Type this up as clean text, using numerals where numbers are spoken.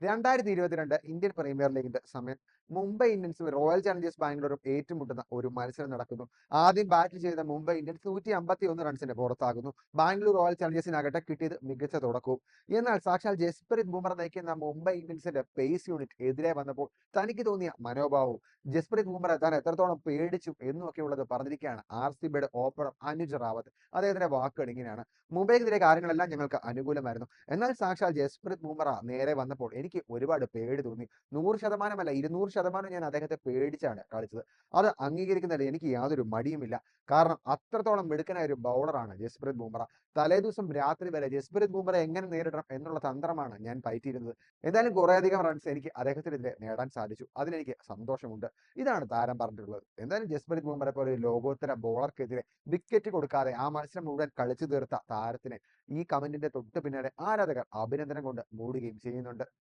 2022 Indian premier ലീഗിന്റെ സമയം മുംബൈ ഇന്ത്യൻസും റോയൽ ചാലഞ്ചേഴ്സ് ബാംഗ്ലൂരും ഏറ്റുമുട്ടുന്ന ഒരു മത്സരം നടക്കുന്നു. ആദ്യം ബാറ്റ് ചെയ്ത മുംബൈ ഇന്ത്യൻസ് 151 റൺസിന് പുറത്താകുന്നു. ബാംഗ്ലൂർ റോയൽ ചാലഞ്ചേഴ്സിനാകട്ടെ കിട്ടിയത് മികച്ച തുടക്കവും. എന്നാൽ സാക്ഷാൽ ജസ്പ്രീത് ബുംറ നയിക്കുന്ന മുംബൈ ഇന്ത്യൻസിന്റെ പേസ് യൂണിറ്റ് എതിരെ വന്നപ്പോൾ തനിക്ക് തോന്നിയ മനോഭാവവും ജസ്പ്രീത് ബുംറ താൻ എത്രത്തോളം പേടിച്ചു എന്നുമൊക്കെയുള്ളത് പറഞ്ഞിരിക്കുകയാണ് RCBയുടെ ഓപ്പണർ അനുജ് റാവത്ത്. അദ്ദേഹത്തിന്റെ വാക്കുകൾ ഇങ്ങനെയാണ്: മുംബൈക്കെതിരെ കാര്യങ്ങളെല്ലാം ഞങ്ങൾക്ക് അനുകൂലമായിരുന്നു. എന്നാൽ സാക്ഷാൽ ജസ്പ്രീത് ബുംറ നേരെ വന്നപ്പോൾ എനിക്ക് ഒരുപാട് പേടി തോന്നി. 100% 200% ഞാൻ അദ്ദേഹത്തെ പേടിച്ചാണ് കളിച്ചത്. അത് അംഗീകരിക്കുന്നതിൽ എനിക്ക് യാതൊരു മടിയുമില്ല. കാരണം അത്രത്തോളം മിടുക്കനായ ഒരു ബൗളറാണ് ജസ്പ്രീത് ബുംറ. തലേദിവസം രാത്രി വരെ ജസ്പ്രീത് ബുംറ എങ്ങനെ നേരിടണം എന്നുള്ള തന്ത്രമാണ് ഞാൻ പയറ്റിയിരുന്നത്. എന്തായാലും കുറേയധികം റൺസ് എനിക്ക് അദ്ദേഹത്തിനെതിരെ നേടാൻ സാധിച്ചു. അതിലെനിക്ക് സന്തോഷമുണ്ട്. ഇതാണ് താരം പറഞ്ഞിട്ടുള്ളത്. എന്തായാലും ജസ്പ്രീത് ബുംറ പോലെ ഒരു ലോകോത്തര ബോളർക്കെതിരെ വിക്കറ്റ് കൊടുക്കാതെ ആ മത്സരം മുഴുവൻ കളിച്ചു തീർത്ത താരത്തിന് ഈ കമന്റിന്റെ തൊട്ട് പിന്നാലെ ആരാധകർ അഭിനന്ദനം കൊണ്ട് മൂടുകയും ചെയ്യുന്നുണ്ട്.